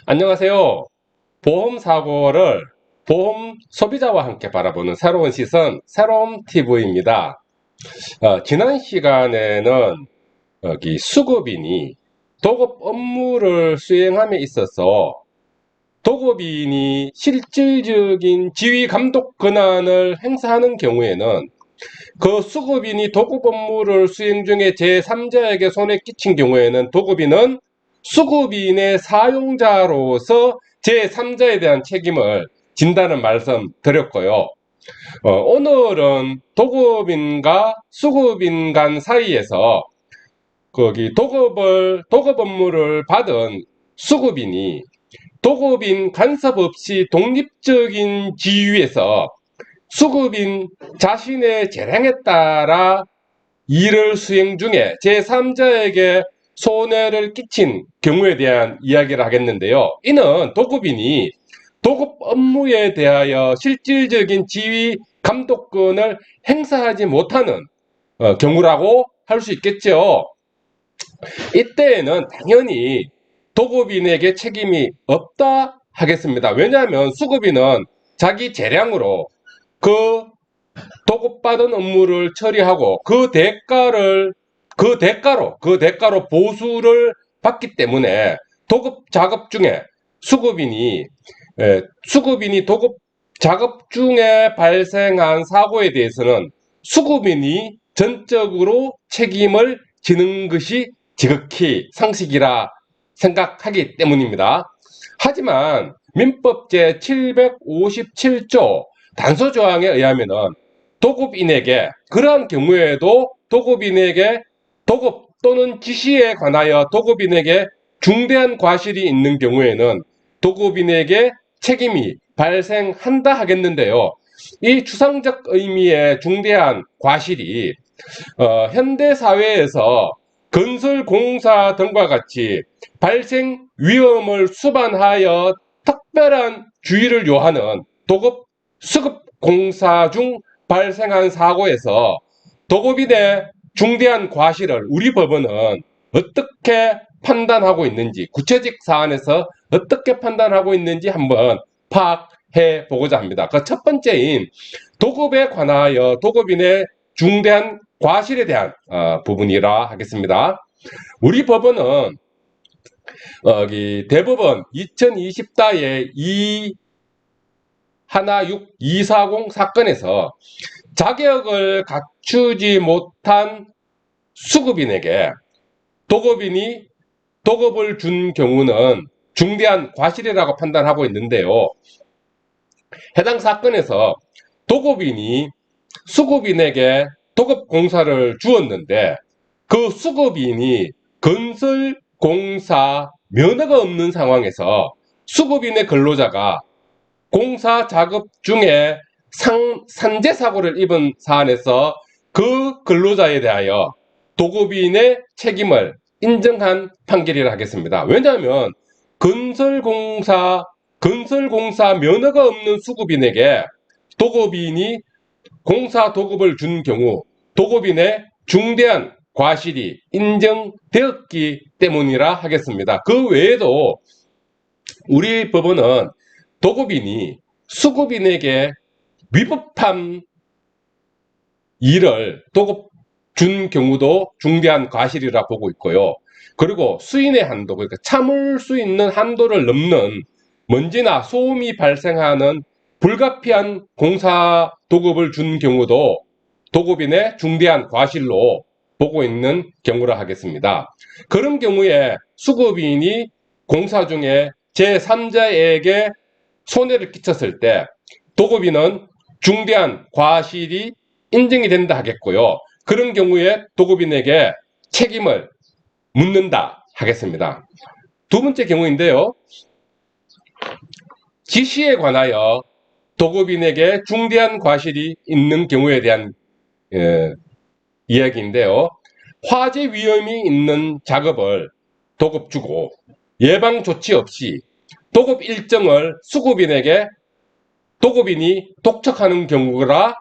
안녕하세요. 보험 사고를 보험 소비자와 함께 바라보는 새로운 시선, 새로운 TV입니다. 지난 시간에는 여기 수급인이 도급 업무를 수행함에 있어서 도급인이 실질적인 지휘 감독 권한을 행사하는 경우에는 그 수급인이 도급 업무를 수행 중에 제3자에게 손해 끼친 경우에는 도급인은 수급인의 사용자로서 제3자에 대한 책임을 진다는 말씀 드렸고요. 오늘은 도급인과 수급인 간 사이에서 거기 도급 업무를 받은 수급인이 도급인 간섭 없이 독립적인 지위에서 수급인 자신의 재량에 따라 일을 수행 중에 제3자에게 손해를 끼친 경우에 대한 이야기를 하겠는데요. 이는 도급인이 도급 업무에 대하여 실질적인 지휘 감독권을 행사하지 못하는 경우라고 할 수 있겠죠. 이때에는 당연히 도급인에게 책임이 없다 하겠습니다. 왜냐하면 수급인은 자기 재량으로 그 도급받은 업무를 처리하고 그 대가로 보수를 받기 때문에 도급 작업 중에 수급인이 도급 작업 중에 발생한 사고에 대해서는 수급인이 전적으로 책임을 지는 것이 지극히 상식이라 생각하기 때문입니다. 하지만 민법 제757조 단서조항에 의하면은 도급인에게 그러한 경우에도 도급인에게 도급 또는 지시에 관하여 도급인에게 중대한 과실이 있는 경우에는 도급인에게 책임이 발생한다 하겠는데요. 이 추상적 의미의 중대한 과실이 현대 사회에서 건설공사 등과 같이 발생 위험을 수반하여 특별한 주의를 요하는 도급 수급 공사 중 발생한 사고에서 도급인의 중대한 과실을 우리 법원은 어떻게 판단하고 있는지, 구체적 사안에서 어떻게 판단하고 있는지 한번 파악해 보고자 합니다. 그 첫 번째인 도급에 관하여 도급인의 중대한 과실에 대한 부분이라 하겠습니다. 우리 법원은 대법원 2020다의 216-240 사건에서 자격을 갖추지 못한 수급인에게 도급인이 도급을 준 경우는 중대한 과실이라고 판단하고 있는데요. 해당 사건에서 도급인이 수급인에게 도급 공사를 주었는데 그 수급인이 건설공사 면허가 없는 상황에서 수급인의 근로자가 공사 작업 중에 산재 사고를 입은 사안에서 그 근로자에 대하여 도급인의 책임을 인정한 판결이라 하겠습니다. 왜냐하면 건설공사 면허가 없는 수급인에게 도급인이 공사 도급을 준 경우 도급인의 중대한 과실이 인정되었기 때문이라 하겠습니다. 그 외에도 우리 법원은 도급인이 수급인에게 위법한 일을 도급 준 경우도 중대한 과실이라 보고 있고요. 그리고 수인의 한도, 그러니까 참을 수 있는 한도를 넘는 먼지나 소음이 발생하는 불가피한 공사 도급을 준 경우도 도급인의 중대한 과실로 보고 있는 경우라 하겠습니다. 그런 경우에 수급인이 공사 중에 제3자에게 손해를 끼쳤을 때 도급인은 중대한 과실이 인정이 된다 하겠고요. 그런 경우에 도급인에게 책임을 묻는다 하겠습니다. 두 번째 경우인데요. 지시에 관하여 도급인에게 중대한 과실이 있는 경우에 대한 이야기인데요. 화재 위험이 있는 작업을 도급 주고 예방 조치 없이 도급 일정을 수급인에게 도급인이 독촉하는 경우가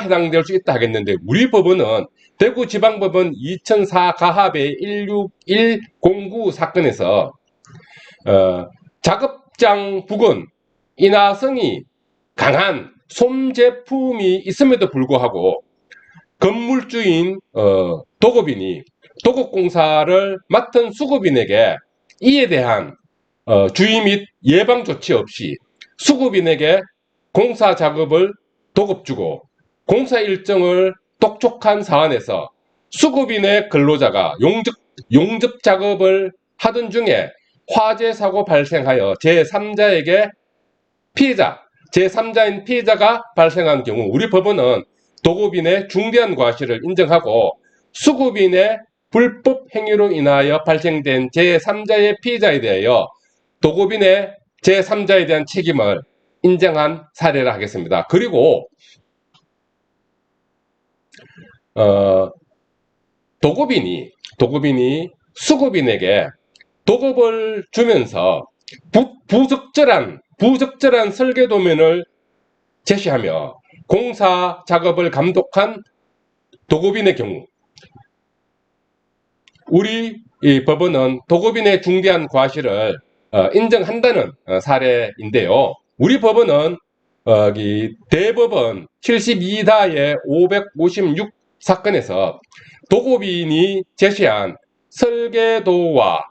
해당될 수 있다 하겠는데 우리 법원은 대구지방법원 2004 가합의 16109 사건에서 작업장 부근 인화성이 강한 솜제품이 있음에도 불구하고 건물주인 도급인이 도급공사를 맡은 수급인에게 이에 대한 주의 및 예방 조치 없이 수급인에게 공사 작업을 도급주고 공사 일정을 독촉한 사안에서 수급인의 근로자가 용접 작업을 하던 중에 화재 사고 발생하여 제3자에게 제3자인 피해자가 발생한 경우 우리 법원은 도급인의 중대한 과실을 인정하고 수급인의 불법 행위로 인하여 발생된 제3자의 피해자에 대하여 도급인의 제3자에 대한 책임을 인정한 사례라 하겠습니다. 그리고 도급인이 수급인에게 도급을 주면서 부적절한 설계 도면을 제시하며 공사 작업을 감독한 도급인의 경우 우리 법원은 도급인의 중대한 과실을 인정한다는 사례인데요. 우리 법원은 대법원 72다의 556 사건에서 도급인이 제시한 설계도와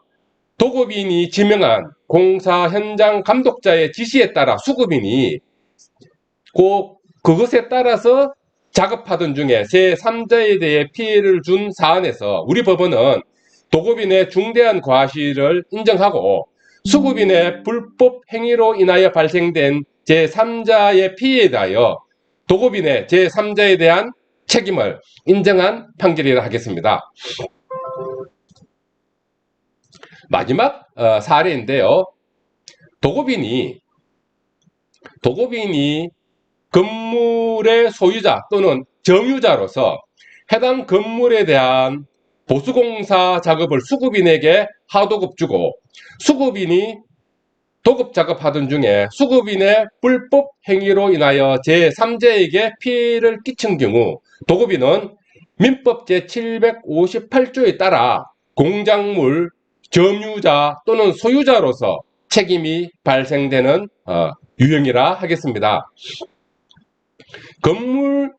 도급인이 지명한 공사 현장 감독자의 지시에 따라 수급인이 그것에 따라서 작업하던 중에 제3자에 대해 피해를 준 사안에서 우리 법원은 도급인의 중대한 과실을 인정하고 수급인의 불법 행위로 인하여 발생된 제3자의 피해에 대하여 도급인의 제3자에 대한 책임을 인정한 판결이라 하겠습니다. 마지막 사례인데요. 도급인이 건물의 소유자 또는 점유자로서 해당 건물에 대한 보수공사 작업을 수급인에게 하도급 주고 수급인이 도급 작업하던 중에 수급인의 불법 행위로 인하여 제3자에게 피해를 끼친 경우 도급인은 민법 제758조에 따라 공작물 점유자 또는 소유자로서 책임이 발생되는 유형이라 하겠습니다. 건물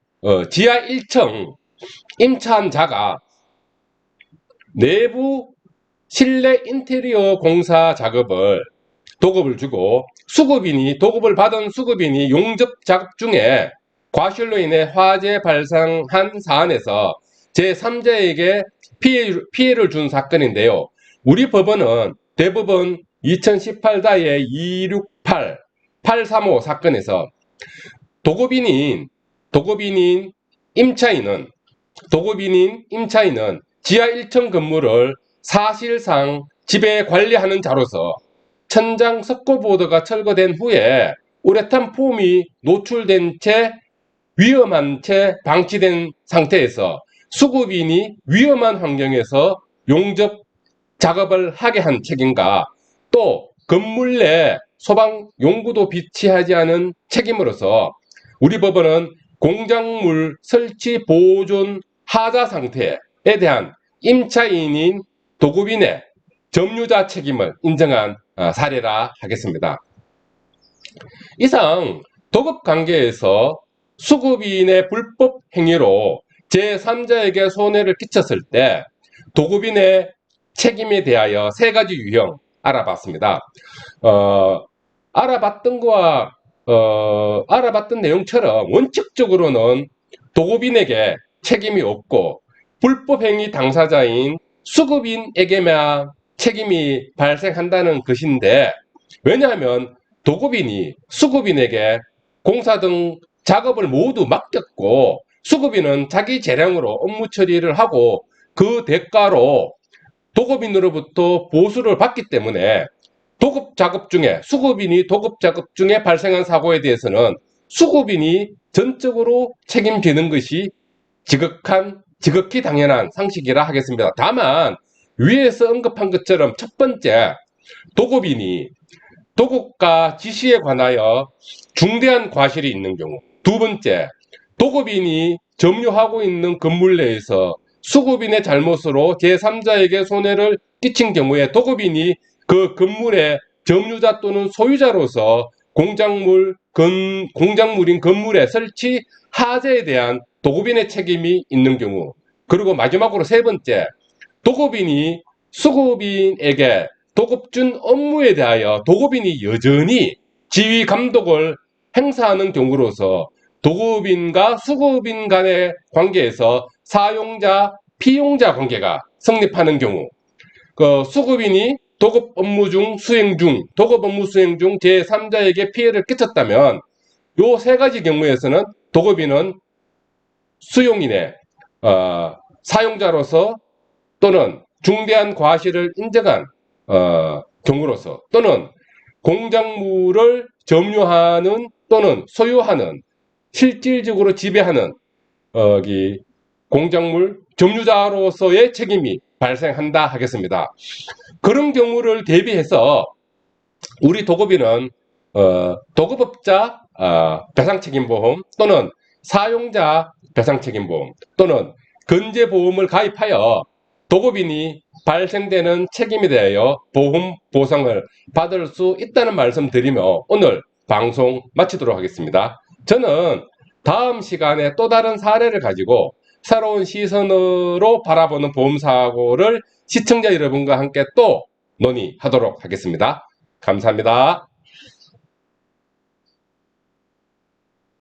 지하 1층 임차한 자가 내부 실내 인테리어 공사 작업을 도급을 주고 도급을 받은 수급인이 용접 작업 중에 과실로 인해 화재 발생한 사안에서 제3자에게 피해를 준 사건인데요. 우리 법원은 대법원 2018다의 268, 835 사건에서 도급인인 임차인은 지하 1층 건물을 사실상 지배 관리하는 자로서 천장 석고보드가 철거된 후에 우레탄 폼이 노출된 채 위험한 채 방치된 상태에서 수급인이 위험한 환경에서 용접 작업을 하게 한 책임과 또 건물 내 소방 용구도 비치하지 않은 책임으로서 우리 법원은 공작물 설치 보존 하자 상태에 대한 임차인인 도급인의 점유자 책임을 인정한 사례라 하겠습니다. 이상 도급 관계에서 수급인의 불법 행위로 제3자에게 손해를 끼쳤을 때 도급인의 책임에 대하여 세 가지 유형 알아봤습니다. 알아봤던 내용처럼 원칙적으로는 도급인에게 책임이 없고 불법행위 당사자인 수급인에게만 책임이 발생한다는 것인데, 왜냐하면 도급인이 수급인에게 공사 등 작업을 모두 맡겼고 수급인은 자기 재량으로 업무 처리를 하고 그 대가로 도급인으로부터 보수를 받기 때문에 수급인이 도급 작업 중에 발생한 사고에 대해서는 수급인이 전적으로 책임지는 것이 지극히 당연한 상식이라 하겠습니다. 다만 위에서 언급한 것처럼 첫 번째, 도급인이 도급과 지시에 관하여 중대한 과실이 있는 경우, 두 번째, 도급인이 점유하고 있는 건물 내에서 수급인의 잘못으로 제3자에게 손해를 끼친 경우에 도급인이 그 건물의 점유자 또는 소유자로서 공작물인 건물의 설치 하자에 대한 도급인의 책임이 있는 경우. 그리고 마지막으로 세 번째, 도급인이 수급인에게 도급준 업무에 대하여 도급인이 여전히 지휘 감독을 행사하는 경우로서 도급인과 수급인 간의 관계에서 사용자, 피용자 관계가 성립하는 경우, 그 수급인이 도급 업무 수행 중 제3자에게 피해를 끼쳤다면 요 세 가지 경우에서는 도급인은 수용인의 사용자로서 또는 중대한 과실을 인정한 경우로서 또는 공작물을 점유하는 또는 소유하는 실질적으로 지배하는 공작물 점유자로서의 책임이 발생한다 하겠습니다. 그런 경우를 대비해서 우리 도급인은 도급업자 배상책임보험 또는 사용자 배상책임보험 또는 건재보험을 가입하여 도급인이 발생되는 책임에 대하여 보험 보상을 받을 수 있다는 말씀 드리며 오늘 방송 마치도록 하겠습니다. 저는 다음 시간에 또 다른 사례를 가지고 새로운 시선으로 바라보는 보험사고를 시청자 여러분과 함께 또 논의하도록 하겠습니다. 감사합니다.